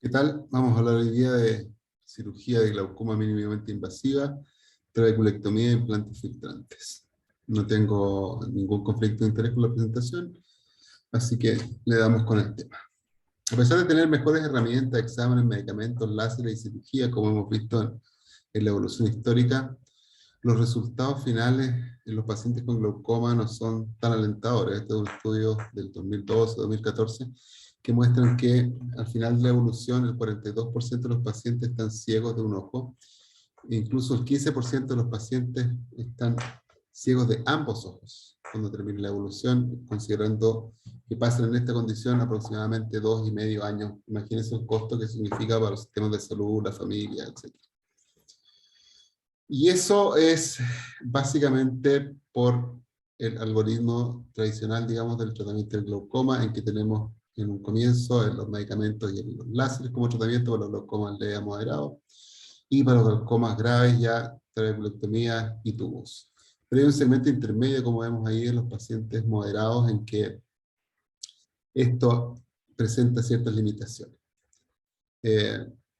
¿Qué tal? Vamos a hablar hoy día de cirugía de glaucoma mínimamente invasiva, trabeculectomía e implantes filtrantes. No tengo ningún conflicto de interés con la presentación, así que le damos con el tema. A pesar de tener mejores herramientas, exámenes, medicamentos, láseres y cirugía, como hemos visto en la evolución histórica, los resultados finales en los pacientes con glaucoma no son tan alentadores. Este es un estudio del 2012-2014 que muestran que al final de la evolución el 42% de los pacientes están ciegos de un ojo, e incluso el 15% de los pacientes están ciegos de ambos ojos cuando termine la evolución, considerando que pasan en esta condición aproximadamente 2,5 años. Imagínense el costo que significa para los sistemas de salud, la familia, etc. Y eso es básicamente por el algoritmo tradicional, digamos, del tratamiento del glaucoma, en que tenemos en un comienzo en los medicamentos y en los láseres como tratamiento para los glaucomas leves a moderados, y para los glaucomas graves ya trabeculectomía y tubos. Pero hay un segmento intermedio, como vemos ahí, en los pacientes moderados, en que esto presenta ciertas limitaciones.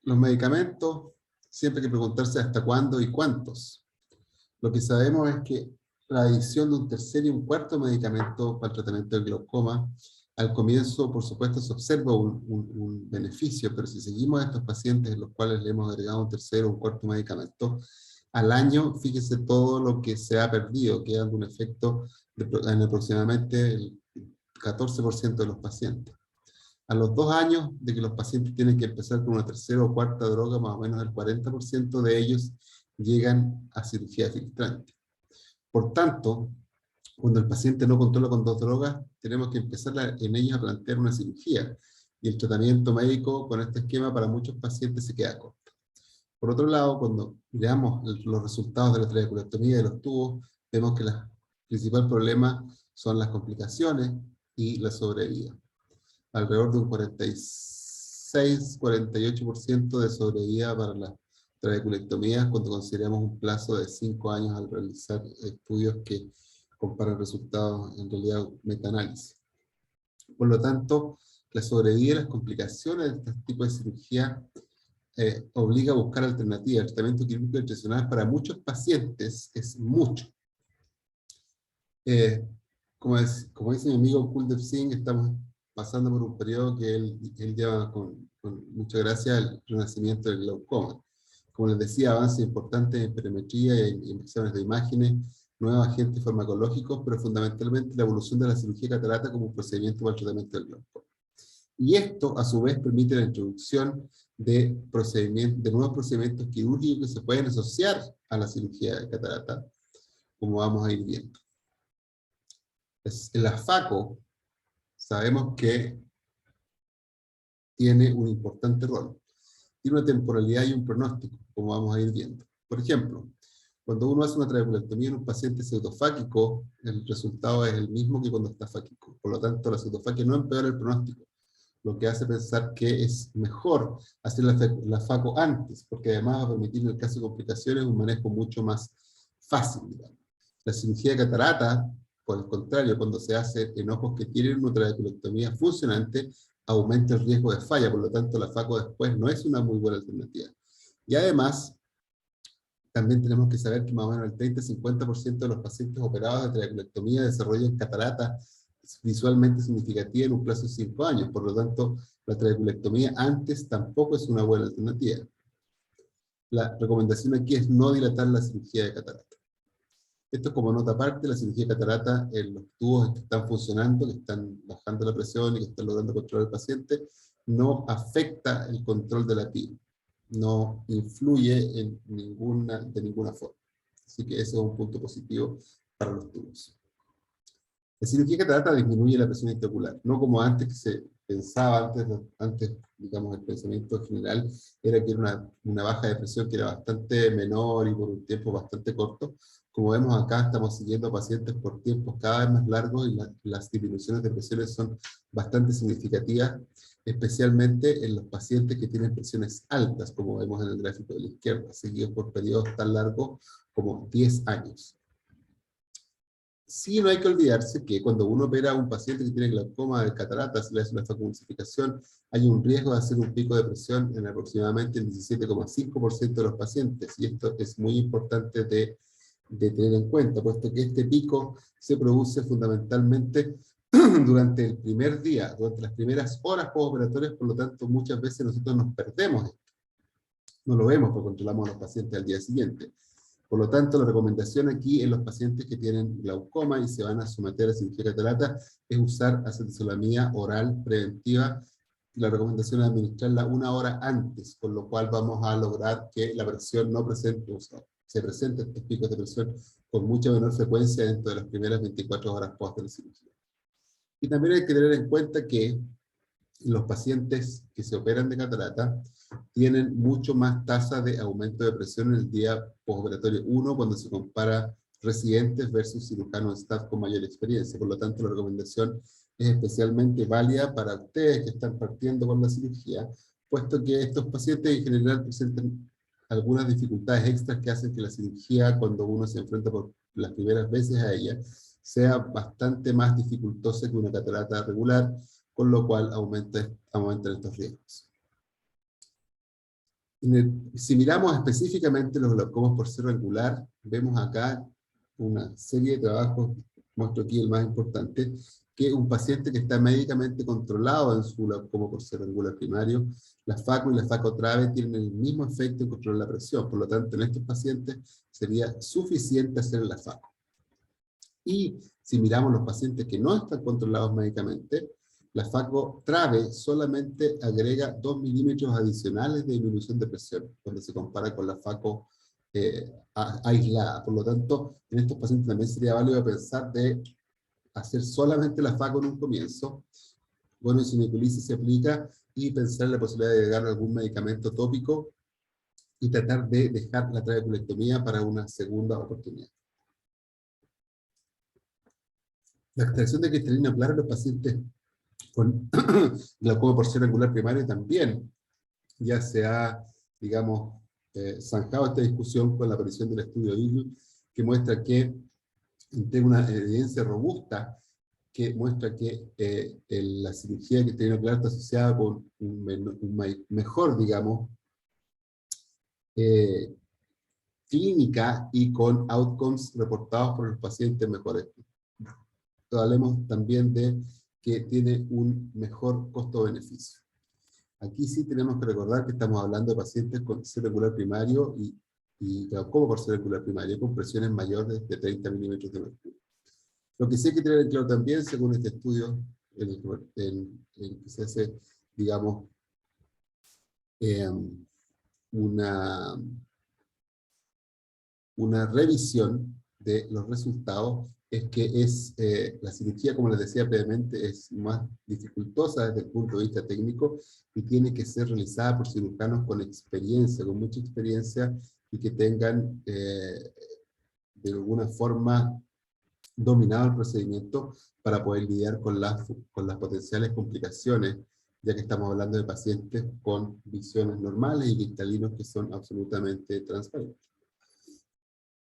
Los medicamentos, siempre hay que preguntarse hasta cuándo y cuántos. Lo que sabemos es que la adición de un tercer y un cuarto medicamento para el tratamiento del glaucoma, al comienzo, por supuesto, se observa un beneficio, pero si seguimos a estos pacientes en los cuales le hemos agregado un tercer o un cuarto medicamento, al año, fíjese todo lo que se ha perdido, quedando un efecto en aproximadamente el 14% de los pacientes. A los 2 años de que los pacientes tienen que empezar con una tercera o cuarta droga, más o menos el 40% de ellos llegan a cirugía filtrante. Por tanto, cuando el paciente no controla con 2 drogas, tenemos que empezar en ellos a plantear una cirugía. Y el tratamiento médico con este esquema para muchos pacientes se queda corto. Por otro lado, cuando miramos los resultados de la trabeculectomía de los tubos, vemos que el principal problema son las complicaciones y la sobrevida. Alrededor de un 46-48% de sobrevida para las trabeculectomías cuando consideramos un plazo de 5 años al realizar estudios que comparan resultados en realidad metaanálisis. Por lo tanto, la sobrevida y las complicaciones de este tipo de cirugía obliga a buscar alternativas. El tratamiento quirúrgico tradicional para muchos pacientes es mucho. Como dice mi amigo Kuldev Singh, estamos pasando por un periodo que él lleva con mucha gracia el renacimiento del glaucoma. Como les decía, avances importantes en perimetría y en exámenes de imágenes, nuevos agentes farmacológicos, pero fundamentalmente la evolución de la cirugía catarata como un procedimiento para el tratamiento del glaucoma. Y esto, a su vez, permite la introducción de nuevos procedimientos quirúrgicos que se pueden asociar a la cirugía de catarata, como vamos a ir viendo. La FACO, sabemos que tiene un importante rol. Tiene una temporalidad y un pronóstico, como vamos a ir viendo. Por ejemplo, cuando uno hace una trabeculectomía en un paciente pseudofáquico, el resultado es el mismo que cuando está fáquico. Por lo tanto, la pseudofaquia no empeora el pronóstico, lo que hace pensar que es mejor hacer la FACO antes, porque además va a permitir en el caso de complicaciones un manejo mucho más fácil, digamos. La cirugía de catarata, por el contrario, cuando se hace en ojos que tienen una trabeculectomía funcionante, aumenta el riesgo de falla, por lo tanto la FACO después no es una muy buena alternativa. Y además, también tenemos que saber que más o menos el 30-50% de los pacientes operados de trabeculectomía desarrollan catarata visualmente significativa en un plazo de 5 años, por lo tanto la trabeculectomía antes tampoco es una buena alternativa. La recomendación aquí es no dilatar la cirugía de catarata. Esto es como nota aparte, la cirugía de catarata en los tubos que están funcionando, que están bajando la presión y que están logrando controlar al paciente, no afecta el control de la piel, no influye de ninguna forma. Así que ese es un punto positivo para los tubos. La cirugía de catarata disminuye la presión intraocular, no como antes que se pensaba, antes digamos, el pensamiento general era que era una baja de presión que era bastante menor y por un tiempo bastante corto. Como vemos acá, estamos siguiendo pacientes por tiempos cada vez más largos y las disminuciones de presiones son bastante significativas, especialmente en los pacientes que tienen presiones altas, como vemos en el gráfico de la izquierda, seguidos por periodos tan largos como 10 años. Sí, no hay que olvidarse que cuando uno opera a un paciente que tiene glaucoma de cataratas, le hace una facomulsificación, hay un riesgo de hacer un pico de presión en aproximadamente el 17,5% de los pacientes, y esto es muy importante de tener en cuenta, puesto que este pico se produce fundamentalmente durante el primer día, durante las primeras horas postoperatorias, por lo tanto muchas veces nosotros nos perdemos esto. No lo vemos porque controlamos a los pacientes al día siguiente. Por lo tanto, la recomendación aquí en los pacientes que tienen glaucoma y se van a someter a cirugía de catarata es usar acetazolamida oral preventiva. La recomendación es administrarla 1 hora antes, con lo cual vamos a lograr que la presión no presente, o sea, se presenten estos picos de presión con mucha menor frecuencia dentro de las primeras 24 horas post de la cirugía. Y también hay que tener en cuenta que los pacientes que se operan de catarata tienen mucho más tasa de aumento de presión en el día postoperatorio 1 cuando se compara residentes versus cirujanos staff con mayor experiencia. Por lo tanto, la recomendación es especialmente válida para ustedes que están partiendo con la cirugía, puesto que estos pacientes en general presentan algunas dificultades extras que hacen que la cirugía, cuando uno se enfrenta por las primeras veces a ella, sea bastante más dificultosa que una catarata regular, con lo cual aumentan estos riesgos. Si miramos específicamente los glaucomas por cerro angular, vemos acá una serie de trabajos, muestro aquí el más importante, que un paciente que está médicamente controlado en su glaucoma por cerro angular primario, la FACO y la FACO-TRAVE tienen el mismo efecto en controlar la presión, por lo tanto en estos pacientes sería suficiente hacer la FACO. Y si miramos los pacientes que no están controlados médicamente, la FACO-TRAVE solamente agrega 2 milímetros adicionales de disminución de presión cuando se compara con la FACO aislada. Por lo tanto, en estos pacientes también sería válido pensar de hacer solamente la FACO en un comienzo. Bueno, y si niculisis se aplica, y pensar en la posibilidad de agregar algún medicamento tópico y tratar de dejar la trabeculectomía para una segunda oportunidad. La extracción de cristalina clara en los pacientes con glaucoma por cerro angular primario también ya se ha, digamos, zanjado esta discusión con la aparición del estudio ILU, que muestra que tiene una evidencia robusta que muestra que la cirugía de cristalina clara está asociada con un mejor, digamos, clínica y con outcomes reportados por los pacientes mejores. Hablemos también de que tiene un mejor costo-beneficio. Aquí sí tenemos que recordar que estamos hablando de pacientes con cerro angular primario y glaucoma por cerro angular primario, con presiones mayores de 30 milímetros de mercurio. Lo que sí hay que tener en claro también, según este estudio, en que se hace, digamos, una revisión de los resultados, es que la cirugía, como les decía previamente, es más dificultosa desde el punto de vista técnico y tiene que ser realizada por cirujanos con experiencia, con mucha experiencia, y que tengan de alguna forma dominado el procedimiento para poder lidiar con las potenciales complicaciones, ya que estamos hablando de pacientes con visiones normales y cristalinos que son absolutamente transparentes.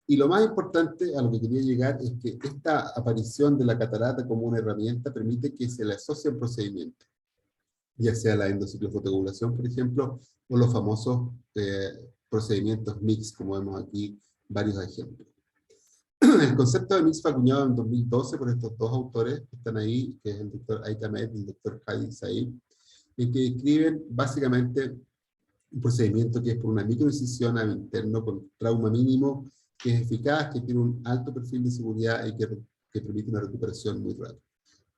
Y lo más importante a lo que quería llegar es que esta aparición de la catarata como una herramienta permite que se le asocien procedimientos, ya sea la endociclofotocoagulación, por ejemplo, o los famosos procedimientos MIX, como vemos aquí varios ejemplos. El concepto de MIX fue acuñado en 2012 por estos dos autores que están ahí, que es el doctor Aita Ahmed y el doctor Hadi Said, en que describen básicamente un procedimiento que es por una microincisión al interno con trauma mínimo, que es eficaz, que tiene un alto perfil de seguridad y que permite una recuperación muy rápida.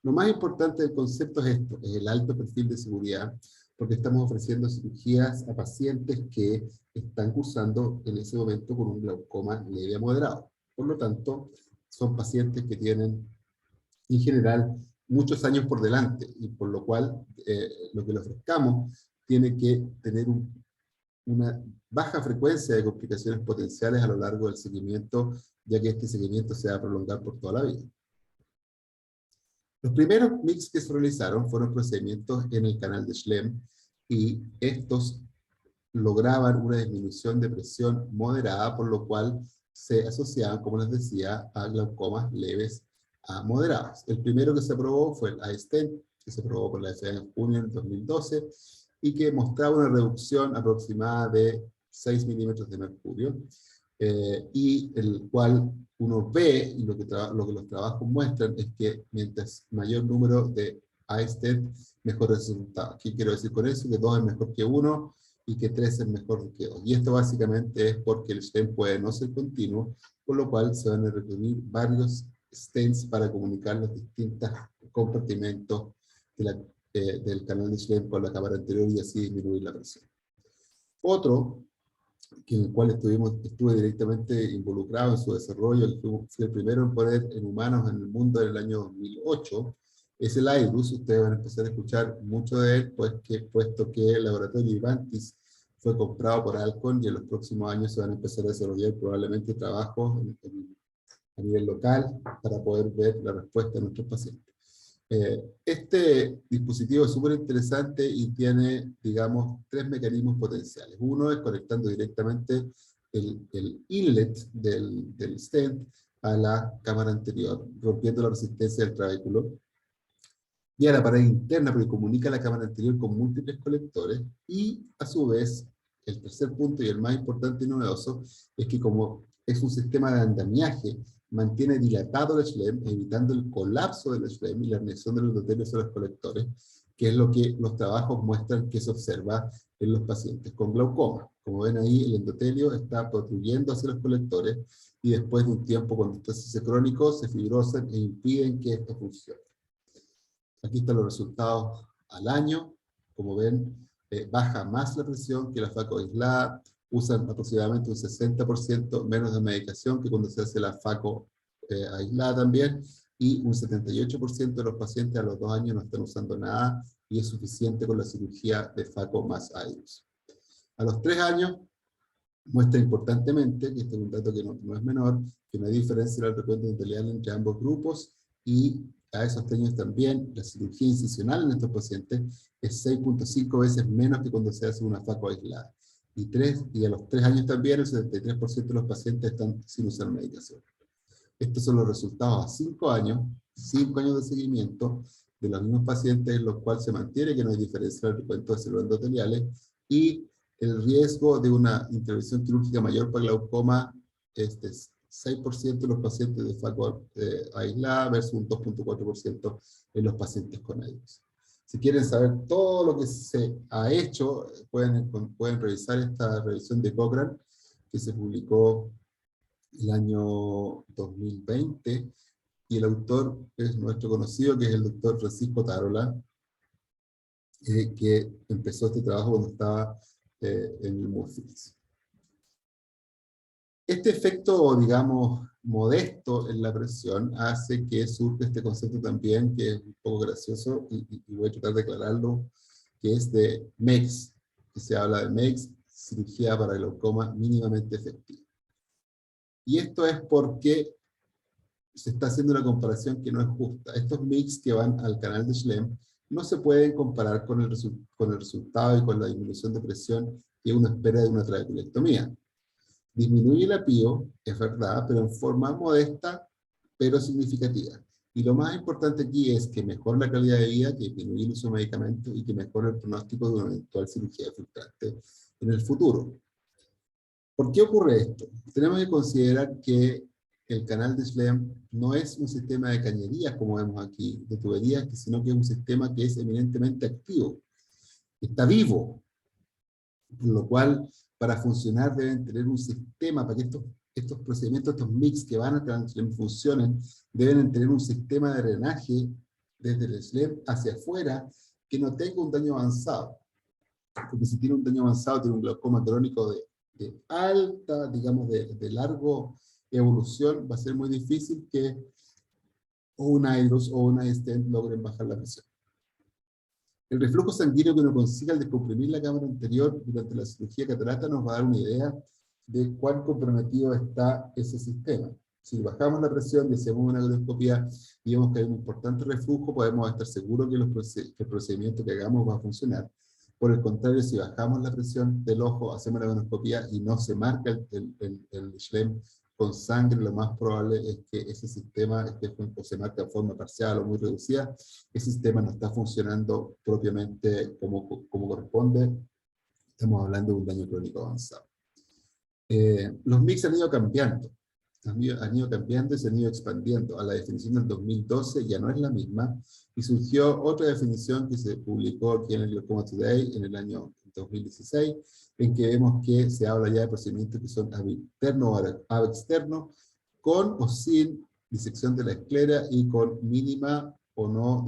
Lo más importante del concepto es esto, es el alto perfil de seguridad, porque estamos ofreciendo cirugías a pacientes que están cursando en ese momento con un glaucoma leve a moderado. Por lo tanto, son pacientes que tienen, en general, muchos años por delante, y por lo cual lo que le ofrezcamos tiene que tener una baja frecuencia de complicaciones potenciales a lo largo del seguimiento, ya que este seguimiento se va a prolongar por toda la vida. Los primeros MIX que se realizaron fueron procedimientos en el canal de Schlemm, y estos lograban una disminución de presión moderada, por lo cual se asociaban, como les decía, a glaucomas leves a moderados. El primero que se aprobó fue el iStent, que se aprobó por la FDA en junio del 2012, y que mostraba una reducción aproximada de 6 milímetros de mercurio, y el cual uno ve, y lo que los trabajos muestran, es que mientras mayor número de iStent, mejor resultado. ¿Qué quiero decir con eso? Que 2 es mejor que 1, y que 3 es mejor que 2. Y esto básicamente es porque el stent puede no ser continuo, por lo cual se van a requerir varios stents para comunicar los distintos compartimentos del canal de stent con la cámara anterior y así disminuir la presión. Otro, en el cual estuve directamente involucrado en su desarrollo, que fui el primero en poner en humanos en el mundo en el año 2008, es el IRUS. Ustedes van a empezar a escuchar mucho de él, puesto que el laboratorio Ivantis fue comprado por Alcon, y en los próximos años se van a empezar a desarrollar probablemente trabajos a nivel local para poder ver la respuesta de nuestros pacientes. Este dispositivo es súper interesante y tiene, digamos, 3 mecanismos potenciales. Uno es conectando directamente el inlet del stent a la cámara anterior, rompiendo la resistencia del trabéculo, y a la pared interna, porque comunica la cámara anterior con múltiples colectores. Y a su vez, el tercer punto y el más importante y novedoso es que, como es un sistema de andamiaje, mantiene dilatado el Schlemm, evitando el colapso del Schlemm y la herniación de los endotelios a los colectores, que es lo que los trabajos muestran que se observa en los pacientes con glaucoma. Como ven ahí, el endotelio está protruyendo hacia los colectores, y después de un tiempo, cuando está ese crónico, se fibrosan e impiden que esto funcione. Aquí están los resultados al año. Como ven, baja más la presión que la FACO aislada, usan aproximadamente un 60% menos de medicación que cuando se hace la FACO aislada también, y un 78% de los pacientes a los 2 años no están usando nada, y es suficiente con la cirugía de FACO más IRUS. A los 3 años, muestra importantemente, que este es un dato que no es menor, que no hay diferencia en el recuento endotelial entre ambos grupos, y a esos años también la cirugía incisional en estos pacientes es 6.5 veces menos que cuando se hace una FACO aislada. Y a los 3 años también el 73% de los pacientes están sin usar medicación. Estos son los resultados a 5 años, 5 años de seguimiento de los mismos pacientes, en los cuales se mantiene que no hay diferencia en el recuento de células endoteliales, y el riesgo de una intervención quirúrgica mayor para glaucoma es de 6% de los pacientes de FACO aislada versus un 2.4% en los pacientes con IRUS. Si quieren saber todo lo que se ha hecho, pueden revisar esta revisión de Cochrane, que se publicó el año 2020, y el autor es nuestro conocido, que es el doctor Francisco Tarola, que empezó este trabajo cuando estaba en el Murphy's. Este efecto, digamos, modesto en la presión hace que surja este concepto también, que es un poco gracioso, y voy a tratar de aclararlo, que es de MEX, que se habla de MEX, cirugía para glaucoma mínimamente efectiva. Y esto es porque se está haciendo una comparación que no es justa. Estos mix que van al canal de Schlemm no se pueden comparar con el resultado y con la disminución de presión que uno espera de una trabeculectomía. Disminuye la PIO, es verdad, pero en forma modesta, pero significativa. Y lo más importante aquí es que mejora la calidad de vida, que disminuye el uso de medicamentos y que mejora el pronóstico de una eventual cirugía filtrante en el futuro. ¿Por qué ocurre esto? Tenemos que considerar que el canal de Schlemm no es un sistema de cañerías, como vemos aquí, de tuberías, sino que es un sistema que es eminentemente activo. Está vivo. Por lo cual, para funcionar deben tener un sistema, para que estos procedimientos, estos mix que van a canal de Schlemm funcionen, deben tener un sistema de drenaje desde el Schlemm hacia afuera que no tenga un daño avanzado. Porque si tiene un daño avanzado, tiene un glaucoma crónico de alta, digamos, de largo evolución, va a ser muy difícil que o un IRUS o una stent logren bajar la presión. El reflujo sanguíneo que uno consiga al descomprimir la cámara anterior durante la cirugía catarata nos va a dar una idea de cuán comprometido está ese sistema. Si bajamos la presión y hacemos una colonoscopia y vemos que hay un importante reflujo, podemos estar seguros que el procedimiento que hagamos va a funcionar. Por el contrario, si bajamos la presión del ojo, hacemos la colonoscopia y no se marca el Schlemm con sangre, lo más probable es que ese sistema o se marca de forma parcial o muy reducida, ese sistema no está funcionando propiamente como corresponde. Estamos hablando de un daño crónico avanzado. Los mix han ido cambiando. Han ido cambiando y se han ido expandiendo. A la definición del 2012 ya no es la misma, y surgió otra definición que se publicó aquí en el Glaucoma Today en el año 2016, en que vemos que se habla ya de procedimientos que son ab interno o ab externo, con o sin disección de la esclera y con mínima o no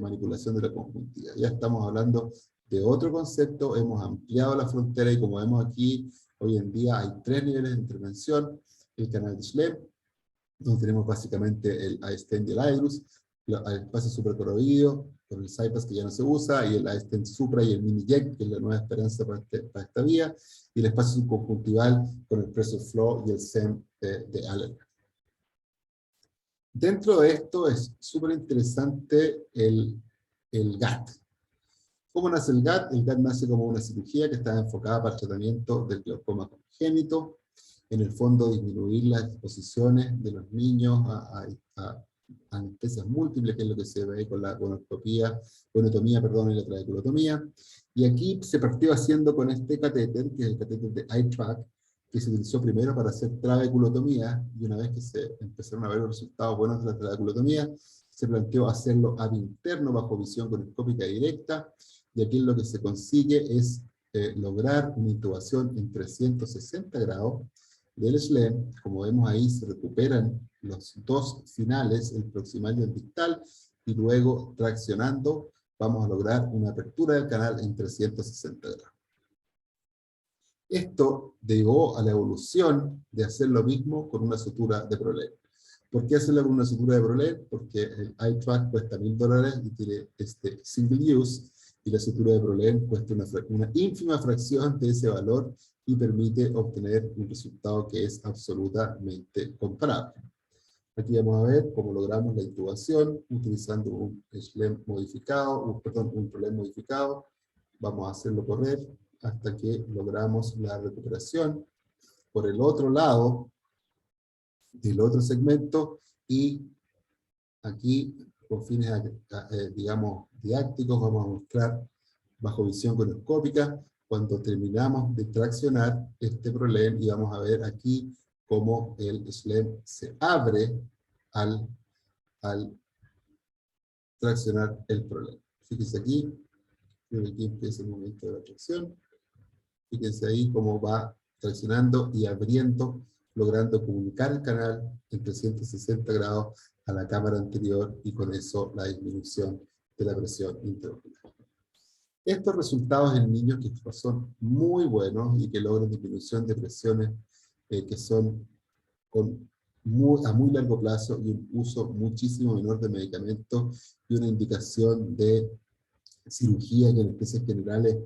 manipulación de la conjuntiva. Ya estamos hablando de otro concepto, hemos ampliado la frontera, y como vemos aquí, hoy en día hay 3 niveles de intervención: el canal de Schlemm, donde tenemos básicamente el iStent y el iDRUS, el pase supracoroideo, con el CyPass que ya no se usa, y el iStent supra y el mini-JEC, que es la nueva esperanza para esta vía, y el espacio subconjuntival con el Pressure Flow y el SEM de Allen. Dentro de esto es súper interesante el GAT. ¿Cómo nace el GAT? El GAT nace como una cirugía que está enfocada para el tratamiento del glaucoma congénito. En el fondo, disminuir las exposiciones de los niños a anestesias múltiples, que es lo que se ve con la gonotomía y la trabeculotomía. Y aquí se partió haciendo con este catéter, que es el catéter de iTrack, que se utilizó primero para hacer trabeculotomía, y una vez que se empezaron a ver los resultados buenos de la trabeculotomía, se planteó hacerlo ab interno bajo visión conoscópica directa, y aquí lo que se consigue es lograr una intubación en 360 grados del Schlemm. Como vemos ahí, se recuperan los dos finales, el proximal y el distal, y luego traccionando vamos a lograr una apertura del canal en 360 grados. Esto llevó a la evolución de hacer lo mismo con una sutura de Prolen. ¿Por qué hacerlo con una sutura de Prolen? Porque el iTrack cuesta $1000 y tiene single use, y la sutura de Prolen cuesta una ínfima fracción de ese valor y permite obtener un resultado que es absolutamente comparable. Aquí vamos a ver cómo logramos la intubación utilizando un Schlemm modificado, un Prolen modificado. Vamos a hacerlo correr hasta que logramos la recuperación por el otro lado del otro segmento, y aquí, con fines digamos didácticos, vamos a mostrar bajo visión conoscópica cuando terminamos de traccionar este Prolen, y vamos a ver aquí cómo el Schlemm se abre al traccionar el Prolen. Fíjense aquí, creo que aquí empieza el momento de la tracción. Fíjense ahí cómo va traccionando y abriendo, logrando comunicar el canal en 360 grados a la cámara anterior, y con eso la disminución de la presión intraocular. Estos resultados en niños que son muy buenos y que logran disminución de presiones que son a muy largo plazo, y un uso muchísimo menor de medicamentos, y una indicación de cirugía y anestesias generales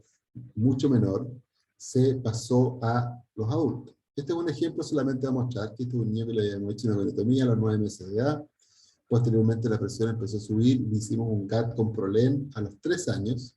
mucho menor, se pasó a los adultos. Este es un ejemplo solamente a mostrar que este es un niño que le habíamos hecho una gonotomía a los 9 meses de edad. Posteriormente la presión empezó a subir, le hicimos un GAT con Prolen a los 3 años,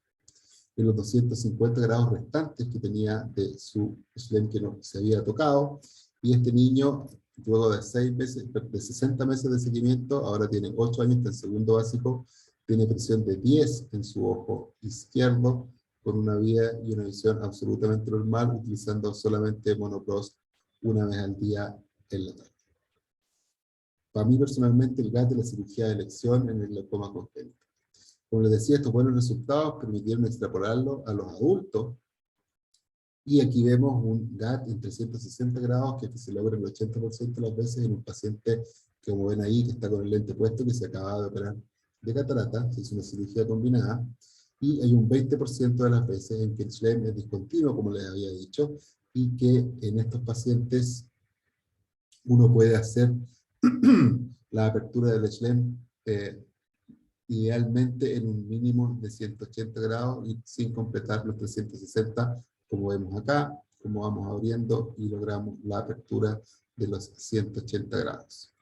en los 250 grados restantes que tenía de su Schlemm que no se había tocado, y este niño, luego de 60 meses de seguimiento, ahora tiene 8 años, está en segundo básico, tiene presión de 10 en su ojo izquierdo, con una vida y una visión absolutamente normal, utilizando solamente monocross una vez al día en la tarde. Para mí personalmente el GAT es la cirugía de elección en el glaucoma congénito. Como les decía, estos buenos resultados permitieron extrapolarlo a los adultos, y aquí vemos un GAT en 360 grados que se logra el 80% de las veces en un paciente que, como ven ahí, que está con el lente puesto, que se acaba de operar de catarata, se hizo una cirugía combinada, y hay un 20% de las veces en que el Schlemm es discontinuo, como les había dicho, y que en estos pacientes uno puede hacer la apertura del Schlemm idealmente en un mínimo de 180 grados y sin completar los 360, como vemos acá, como vamos abriendo y logramos la apertura de los 180 grados.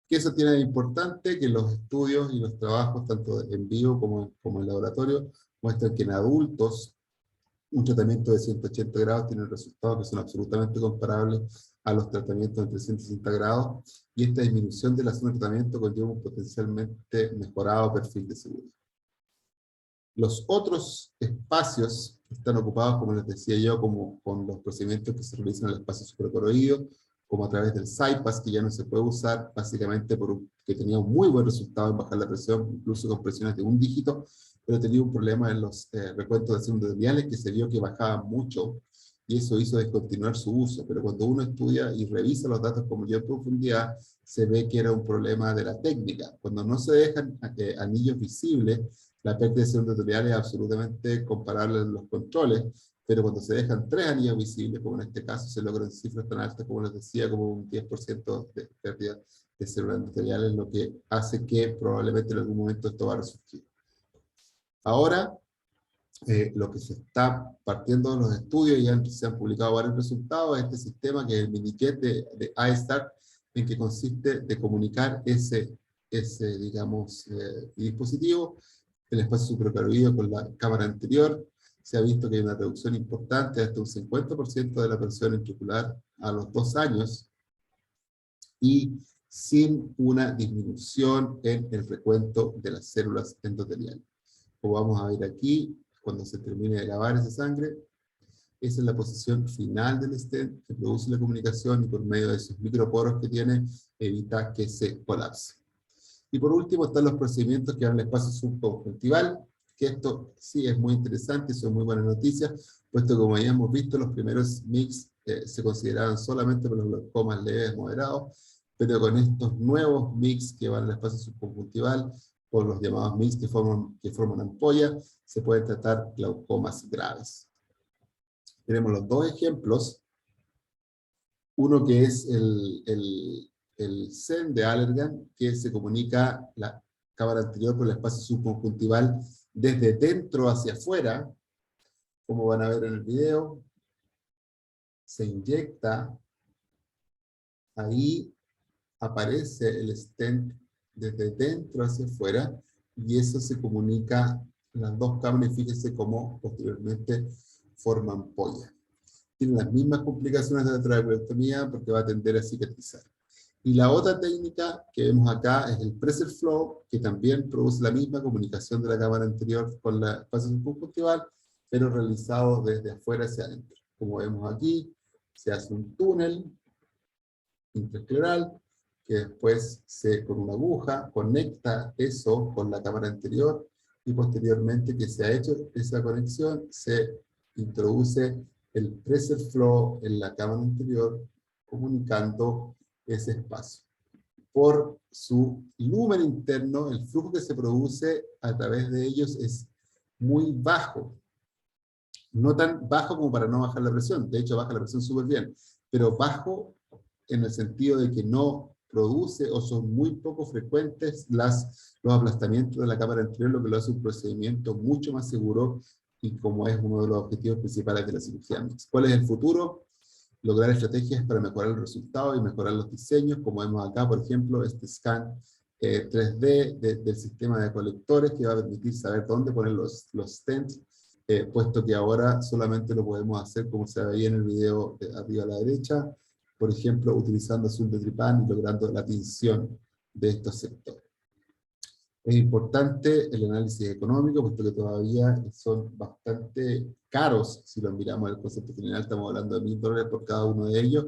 ¿Qué eso tiene de importante? Que los estudios y los trabajos, tanto en vivo como en laboratorio, muestran que en adultos Un tratamiento de 180 grados tiene resultados que son absolutamente comparables a los tratamientos de 360 grados, y esta disminución de la zona de tratamiento conlleva un potencialmente mejorado perfil de seguridad. Los otros espacios están ocupados, como les decía yo, como con los procedimientos que se realizan en el espacio supracoroideo, como a través del SIPAS, que ya no se puede usar, básicamente porque tenía un muy buen resultado en bajar la presión, incluso con presiones de un dígito, pero tenía un problema en los recuentos de segundos endoteliales, que se vio que bajaban mucho, y eso hizo descontinuar su uso. Pero cuando uno estudia y revisa los datos como yo en profundidad, se ve que era un problema de la técnica. Cuando no se dejan anillos visibles, la pérdida de segundos endoteliales es absolutamente comparable en los controles, pero cuando se dejan 3 anillos visibles, como en este caso, se logran cifras tan altas, como les decía, como un 10% de pérdida de células endoteliales, lo que hace que probablemente en algún momento esto va a resurgir. Ahora, lo que se está partiendo de los estudios, ya se han publicado varios resultados, este sistema que es el mini-jet de iStar, en que consiste de comunicar ese digamos, dispositivo, el espacio supracoroideo con la cámara anterior. Se ha visto que hay una reducción importante, hasta un 50% de la presión intraocular a los 2 años, y sin una disminución en el recuento de las células endoteliales. Como vamos a ver aquí, cuando se termine de lavar esa sangre, esa es la posición final del stent, que produce la comunicación, y por medio de esos microporos que tiene, evita que se colapse. Y por último están los procedimientos que van al espacio subconjuntival, que esto sí es muy interesante, son muy buenas noticias, puesto que como habíamos visto, los primeros MIGS se consideraban solamente para los glaucomas leves moderados, pero con estos nuevos MIGS que van al espacio subconjuntival, por los llamados MIGS que forman ampolla, se pueden tratar glaucomas graves. Tenemos los dos ejemplos, uno que es el SEN de Allergan, que se comunica la cámara anterior con el espacio subconjuntival desde dentro hacia afuera, como van a ver en el video. Se inyecta, ahí aparece el stent desde dentro hacia afuera, y eso se comunica, las dos cámaras, y fíjense cómo posteriormente forman ampolla. Tiene las mismas complicaciones de la trabeculectomía porque va a tender a cicatrizar. Y la otra técnica que vemos acá es el pressure flow, que también produce la misma comunicación de la cámara anterior con la espacio subconjuntival, pero realizado desde afuera hacia adentro. Como vemos aquí, se hace un túnel intraescleral, que después con una aguja conecta eso con la cámara anterior, y posteriormente que se ha hecho esa conexión, se introduce el pressure flow en la cámara anterior, comunicando ese espacio. Por su lumen interno, el flujo que se produce a través de ellos es muy bajo. No tan bajo como para no bajar la presión, de hecho baja la presión súper bien, pero bajo en el sentido de que no produce, o son muy poco frecuentes los aplastamientos de la cámara anterior, lo que lo hace un procedimiento mucho más seguro, y como es uno de los objetivos principales de la cirugía mixta. ¿Cuál es el futuro? Lograr estrategias para mejorar el resultado y mejorar los diseños, como vemos acá, por ejemplo, este scan 3D del sistema de colectores, que va a permitir saber dónde poner los stents, puesto que ahora solamente lo podemos hacer como se veía en el video de arriba a la derecha, por ejemplo, utilizando azul de tripán y logrando la tinción de estos sectores. Es importante el análisis económico, puesto que todavía son bastante caros. Si lo miramos el concepto general, estamos hablando de $1000 por cada uno de ellos.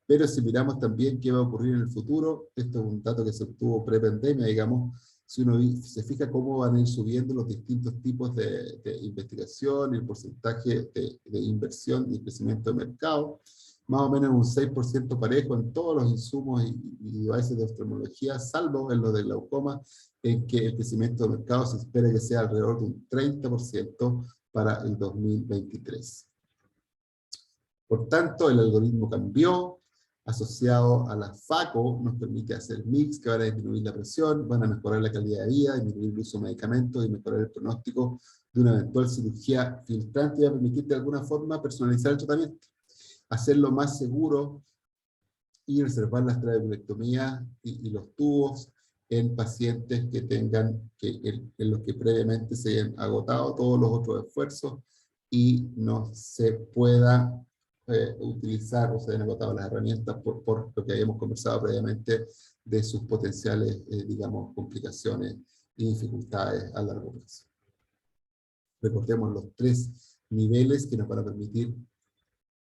Pero si miramos también qué va a ocurrir en el futuro, esto es un dato que se obtuvo pre-pandemia, digamos, si uno se fija cómo van a ir subiendo los distintos tipos de investigación, y el porcentaje de inversión y crecimiento de mercado, más o menos un 6% parejo en todos los insumos y devices de oftalmología, salvo en lo de glaucoma, en que el crecimiento de mercado se espera que sea alrededor de un 30% para el 2023. Por tanto, el algoritmo cambió, asociado a la FACO, nos permite hacer mix que van a disminuir la presión, van a mejorar la calidad de vida, disminuir el uso de medicamentos y mejorar el pronóstico de una eventual cirugía filtrante, y va a permitir de alguna forma personalizar el tratamiento, hacerlo más seguro y reservar las trabeculectomías y los tubos en pacientes que tengan, en los que previamente se hayan agotado todos los otros esfuerzos y no se pueda utilizar o se hayan agotado las herramientas por lo que habíamos conversado previamente de sus potenciales, digamos, complicaciones y dificultades a largo plazo. Recordemos los 3 niveles que nos van a permitir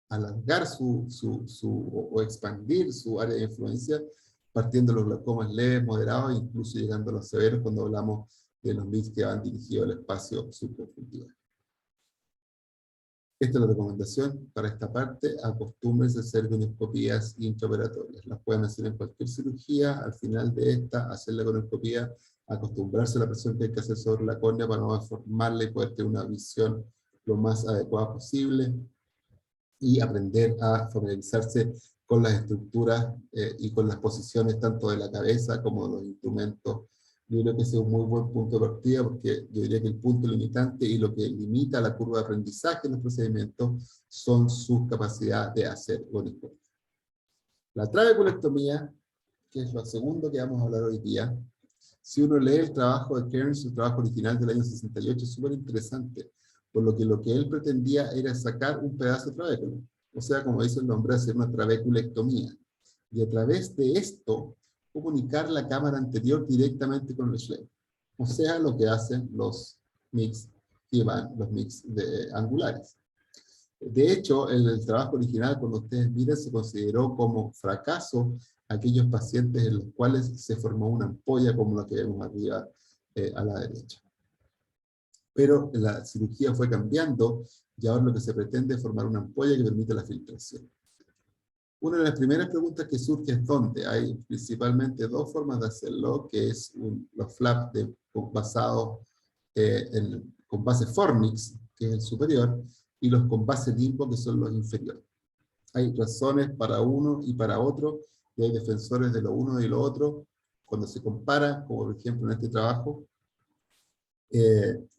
alargar o expandir su área de influencia, partiendo de los glaucomas leves, moderados, e incluso llegando a los severos cuando hablamos de los MIGS que van dirigidos al espacio subconjuntival. Esta es la recomendación para esta parte. Acostúmbrense a hacer colonoscopías intraoperatorias. Las pueden hacer en cualquier cirugía. Al final de esta, hacer la colonoscopía, acostumbrarse a la presión que hay que hacer sobre la córnea para no deformarla y poder tener una visión lo más adecuada posible, y aprender a familiarizarse con las estructuras y con las posiciones tanto de la cabeza como de los instrumentos. Yo creo que ese es un muy buen punto de partida, porque yo diría que el punto limitante y lo que limita la curva de aprendizaje en los procedimientos son sus capacidades de hacer colonoscopia. La trabeculectomía, que es lo segundo que vamos a hablar hoy día, si uno lee el trabajo de Kearns, el trabajo original del año 68, es súper interesante, por lo que él pretendía era sacar un pedazo de trabéculo, o sea, como dice el nombre, hacer una trabeculectomía, y a través de esto, comunicar la cámara anterior directamente con el Schlemm, o sea, lo que hacen los MIGS los MIGS angulares. De hecho, en el trabajo original, cuando ustedes miran, se consideró como fracaso aquellos pacientes en los cuales se formó una ampolla, como la que vemos arriba a la derecha. Pero la cirugía fue cambiando, y ahora lo que se pretende es formar una ampolla que permite la filtración. Una de las primeras preguntas que surge es dónde. Hay principalmente 2 formas de hacerlo, que es los flaps basados con base Fornix, que es el superior, y los con base limbo, que son los inferiores. Hay razones para uno y para otro, y hay defensores de lo uno y lo otro. Cuando se compara, como por ejemplo en este trabajo,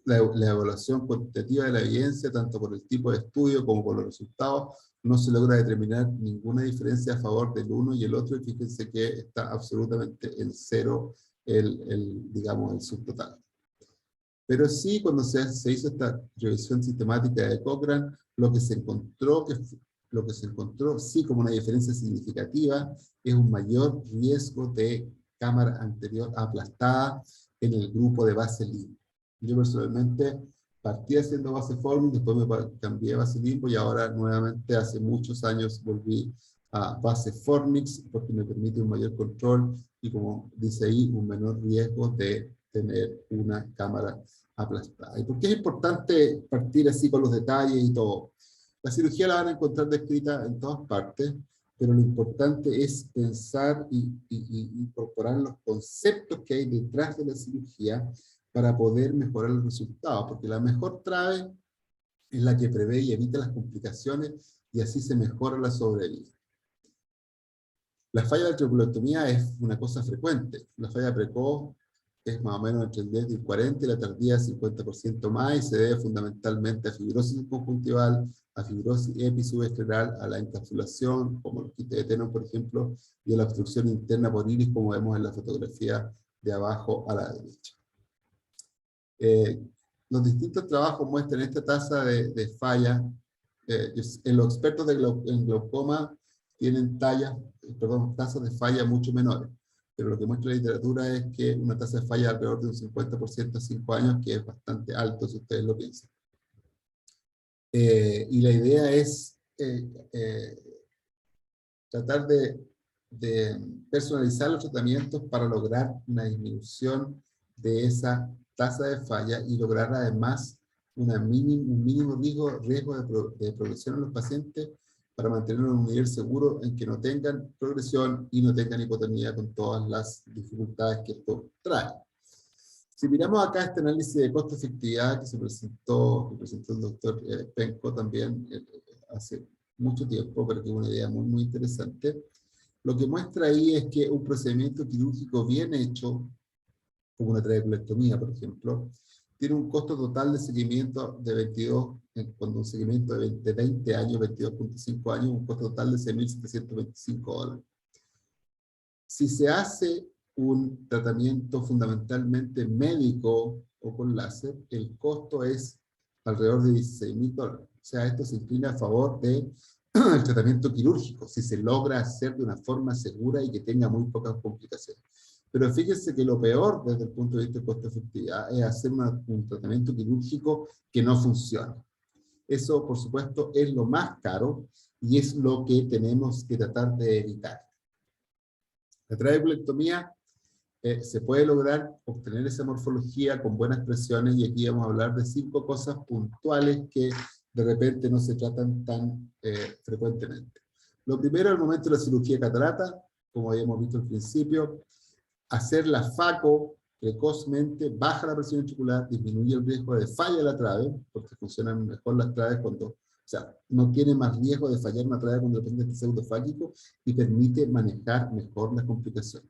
la evaluación cuantitativa de la evidencia, tanto por el tipo de estudio como por los resultados, no se logra determinar ninguna diferencia a favor del uno y el otro, y fíjense que está absolutamente en cero digamos, el subtotal. Pero sí, cuando se hizo esta revisión sistemática de Cochrane, lo que se encontró, sí, como una diferencia significativa, es un mayor riesgo de cámara anterior aplastada en el grupo de base limbo. Yo personalmente partí haciendo base Fornix, después me cambié a base limbo, y ahora nuevamente hace muchos años volví a base Fornix, porque me permite un mayor control y, como dice ahí, un menor riesgo de tener una cámara aplastada. ¿Y por qué es importante partir así con los detalles y todo? La cirugía la van a encontrar descrita en todas partes, pero lo importante es pensar y incorporar los conceptos que hay detrás de la cirugía para poder mejorar los resultados, porque la mejor trave es la que prevé y evita las complicaciones, y así se mejora la sobrevida. La falla de la trabeculectomía es una cosa frecuente. La falla precoz es más o menos entre el 10 y el 40, y la tardía 50% más, y se debe fundamentalmente a fibrosis conjuntival, a fibrosis episubescleral, a la encapsulación, como los quites de Tenon, por ejemplo, y a la obstrucción interna por iris, como vemos en la fotografía de abajo a la derecha. Los distintos trabajos muestran esta tasa de falla. En los expertos en glaucoma tienen tasas de falla mucho menores, pero lo que muestra la literatura es que una tasa de falla alrededor de un 50% a 5 años, que es bastante alto si ustedes lo piensan. Y la idea es tratar de personalizar los tratamientos para lograr una disminución de esa tasa de falla y lograr además un mínimo riesgo de progresión en los pacientes, para mantener un nivel seguro en que no tengan progresión y no tengan hipotermia, con todas las dificultades que esto trae. Si miramos acá este análisis de costo-efectividad que presentó el doctor Penco también hace mucho tiempo, pero que es una idea muy, muy interesante, lo que muestra ahí es que un procedimiento quirúrgico bien hecho, como una trabeculectomía, por ejemplo, tiene un costo total de seguimiento de 22, cuando un seguimiento de 20 años, 22.5 años, un costo total de $6.725. Si se hace un tratamiento fundamentalmente médico o con láser, el costo es alrededor de $16.000. O sea, esto se inclina a favor del tratamiento quirúrgico, si se logra hacer de una forma segura y que tenga muy pocas complicaciones. Pero fíjense que lo peor desde el punto de vista de costo-efectividad es hacer un tratamiento quirúrgico que no funcione. Eso, por supuesto, es lo más caro y es lo que tenemos que tratar de evitar. La trabeculectomía se puede lograr obtener esa morfología con buenas presiones, y aquí vamos a hablar de 5 cosas puntuales que de repente no se tratan tan frecuentemente. Lo primero, al momento de la cirugía de catarata, como habíamos visto al principio, hacer la FACO precozmente baja la presión ventricular, disminuye el riesgo de falla de la trave, porque funcionan mejor las traves cuando, o sea, no tiene más riesgo de fallar una trave cuando el paciente está pseudofágico, y permite manejar mejor las complicaciones.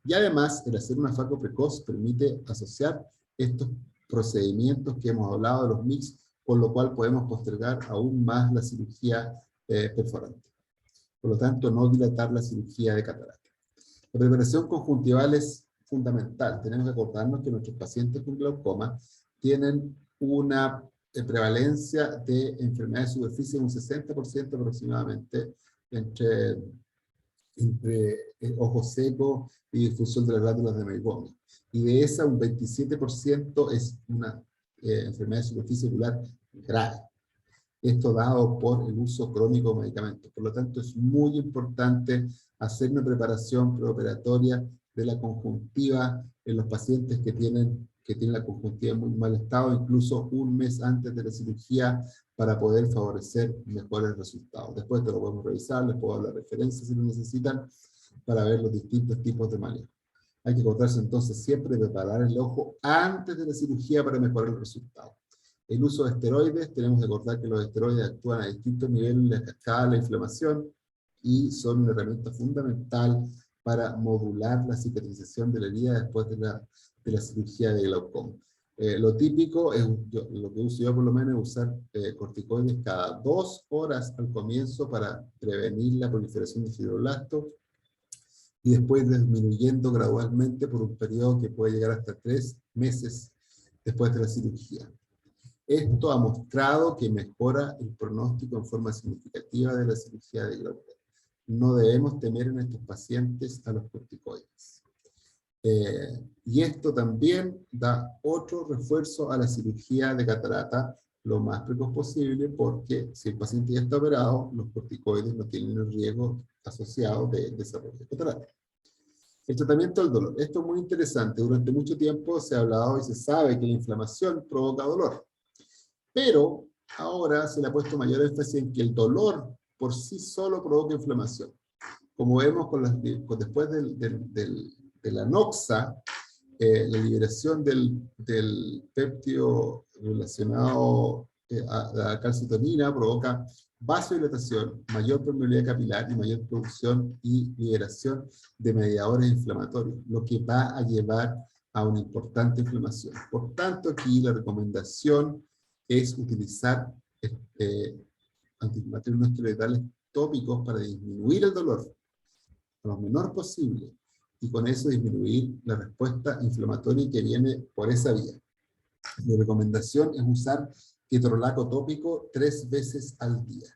Y además, el hacer una FACO precoz permite asociar estos procedimientos que hemos hablado de los MICS, con lo cual podemos postergar aún más la cirugía perforante. Por lo tanto, no dilatar la cirugía de catarata. La preparación conjuntival es fundamental. Tenemos que acordarnos que nuestros pacientes con glaucoma tienen una prevalencia de enfermedades de superficie de un 60% aproximadamente entre ojo seco y difusión de las glándulas de Meibomian. Y de esa, un 27% es una enfermedad de superficie ocular grave. Esto dado por el uso crónico de medicamentos. Por lo tanto, es muy importante hacer una preparación preoperatoria de la conjuntiva en los pacientes que tienen la conjuntiva en muy mal estado, incluso un mes antes de la cirugía, para poder favorecer mejores resultados. Después te lo podemos revisar, les puedo dar la referencia si lo necesitan, para ver los distintos tipos de manejo. Hay que acordarse entonces siempre de preparar el ojo antes de la cirugía para mejorar el resultado. El uso de esteroides, tenemos que recordar que los esteroides actúan a distintos niveles en la cascada de la inflamación y son una herramienta fundamental para modular la cicatrización de la herida después de la cirugía de glaucoma. Lo típico, lo que uso yo por lo menos, es usar corticoides cada 2 horas al comienzo para prevenir la proliferación de fibroblastos, y después disminuyendo gradualmente por un periodo que puede llegar hasta 3 meses después de la cirugía. Esto ha mostrado que mejora el pronóstico en forma significativa de la cirugía de glaucoma. No debemos temer en estos pacientes a los corticoides. Y esto también da otro refuerzo a la cirugía de catarata lo más precoz posible, porque si el paciente ya está operado, los corticoides no tienen el riesgo asociado de desarrollo de catarata. El tratamiento del dolor. Esto es muy interesante. Durante mucho tiempo se ha hablado y se sabe que la inflamación provoca dolor. Pero ahora se le ha puesto mayor énfasis en que el dolor por sí solo provoca inflamación. Como vemos después de la noxa, la liberación del péptido relacionado a la calcitonina provoca vasodilatación, mayor permeabilidad capilar y mayor producción y liberación de mediadores inflamatorios, lo que va a llevar a una importante inflamación. Por tanto, aquí la recomendación es utilizar antiinflamatorios no esteroidales tópicos para disminuir el dolor a lo menor posible, y con eso disminuir la respuesta inflamatoria que viene por esa vía. Mi recomendación es usar ketorolaco tópico 3 veces al día.